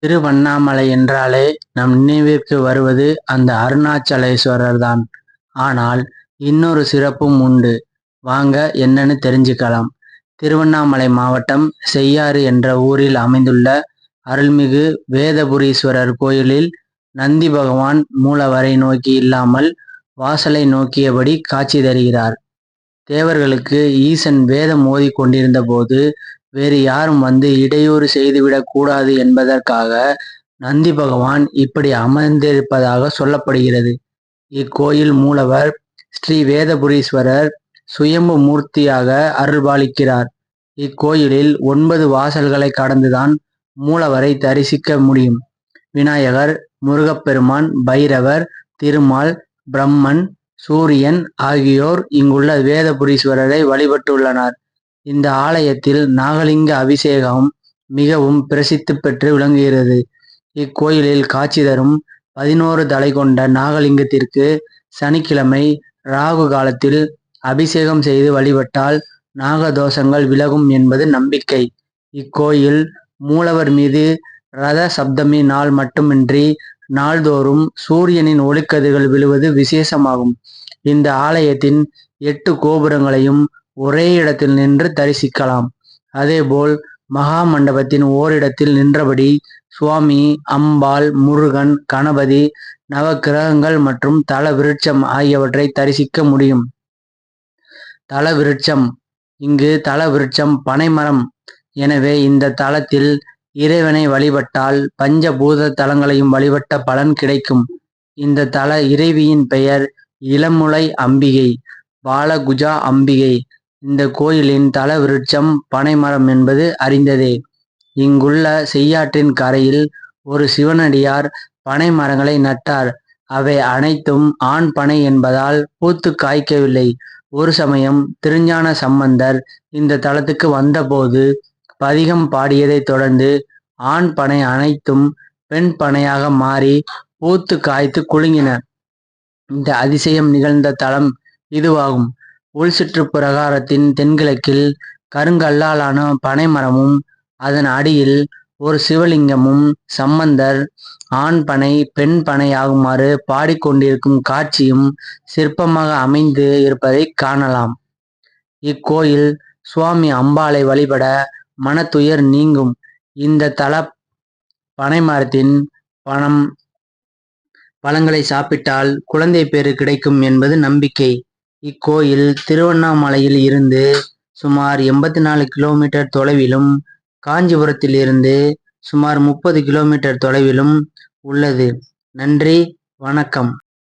திருவண்ணாமலை என்றாலே நம் நினைவிற்கு வருவது அந்த அருணாச்சலேஸ்வரர் தான். ஆனால் இன்னொரு சிறப்பும் உண்டு. வாங்க என்னன்னு தெரிஞ்சுக்கலாம். திருவண்ணாமலை மாவட்டம் செய்யாறு என்ற ஊரில் அமைந்துள்ள அருள்மிகு வேதபுரீஸ்வரர் கோயிலில் நந்தி பகவான் மூலவரை நோக்கி இல்லாமல் வாசலை நோக்கியபடி காட்சி தருகிறார். தேவர்களுக்கு ஈசன் வேதம் ஓதிக் கொண்டிருந்த போது வேறு யாரும் வந்து இடையூறு செய்துவிடக் கூடாது என்பதற்காக நந்தி பகவான் இப்படி அமர்ந்திருப்பதாக சொல்லப்படுகிறது. இக்கோயில் மூலவர் ஸ்ரீ வேதபுரீஸ்வரர் சுயம்பு மூர்த்தியாக அருள்பாலிக்கிறார். இக்கோயிலில் 9 வாசல்களை கடந்துதான் மூலவரை தரிசிக்க முடியும். விநாயகர், முருகப்பெருமான், பைரவர், திருமால், பிரம்மன், சூரியன் ஆகியோர் இங்குள்ள வேதபுரீஸ்வரரை வழிபட்டுள்ளனர். இந்த ஆலயத்தில் நாகலிங்க அபிஷேகம் மிகவும் பிரசித்தி பெற்று விளங்குகிறது. இக்கோயிலில் காட்சி தரும் 11 தலை கொண்ட நாகலிங்கத்திற்கு சனிக்கிழமை ராகு காலத்தில் அபிஷேகம் செய்து வழிபட்டால் நாகதோஷங்கள் விலகும் என்பது நம்பிக்கை. இக்கோயில் மூலவர் மீது ரத சப்தமி நாள் மட்டுமின்றி நாள்தோறும் சூரியனின் ஒளிக்கதிர்கள் விழுவது விசேஷமாகும். இந்த ஆலயத்தின் 8 கோபுரங்களையும் ஒரே இடத்தில் நின்று தரிசிக்கலாம். அதேபோல் மகா மண்டபத்தின் ஓரிடத்தில் நின்றபடி சுவாமி, அம்பாள், முருகன், கணபதி, நவக்கிரகங்கள் மற்றும் தல விருட்சம் ஆகியவற்றை தரிசிக்க முடியும். தல விருட்சம் இங்கு தல விருட்சம் பனைமரம். எனவே இந்த தலத்தில் இறைவனை வழிபட்டால் பஞ்சபூத தலங்களையும் வழிபட்ட பலன் கிடைக்கும். இந்த தல இறைவியின் பெயர் இளமுலை அம்பிகை, பாலகுஜா அம்பிகை. இந்த கோயிலின் தல விருட்சம் பனைமரம் என்பது அறிந்ததே. இங்குள்ள செய்யாற்றின் கரையில் ஒரு சிவனடியார் பனை மரங்களை நட்டார். அவை அனைத்தும் ஆண் பனை என்பதால் பூத்து காய்க்கவில்லை. ஒரு சமயம் திருஞான சம்பந்தர் இந்த தலத்துக்கு வந்தபோது பதிகம் பாடியதை தொடர்ந்து ஆண் பனை அனைத்தும் பெண் பனையாக மாறி பூத்து காய்த்து குலுங்கின. இந்த அதிசயம் நிகழ்ந்த தலம் இதுவாகும். உள்சுற்று பிரகாரத்தின் தென்கிழக்கில் கருங்கல்லாலான பனை மரமும் அதன் அடியில் ஒரு சிவலிங்கமும் சம்பந்தர் ஆண் பனை பெண் பனை ஆகுமாறு பாடிக்கொண்டிருக்கும் காட்சியும் சிற்பமாக அமைந்து இருப்பதை காணலாம். இக்கோயில் சுவாமி அம்பாளை வழிபட மனத்துயர் நீங்கும். இந்த தல பனைமரத்தின் பழங்களை சாப்பிட்டால் குழந்தை பேறு கிடைக்கும் என்பது நம்பிக்கை. இக்கோயில் திருவண்ணாமலையில் இருந்து சுமார் 84 கிலோமீட்டர் தொலைவிலும் காஞ்சிபுரத்தில் இருந்து சுமார் 30 கிலோமீட்டர் தொலைவிலும் உள்ளது. நன்றி, வணக்கம்.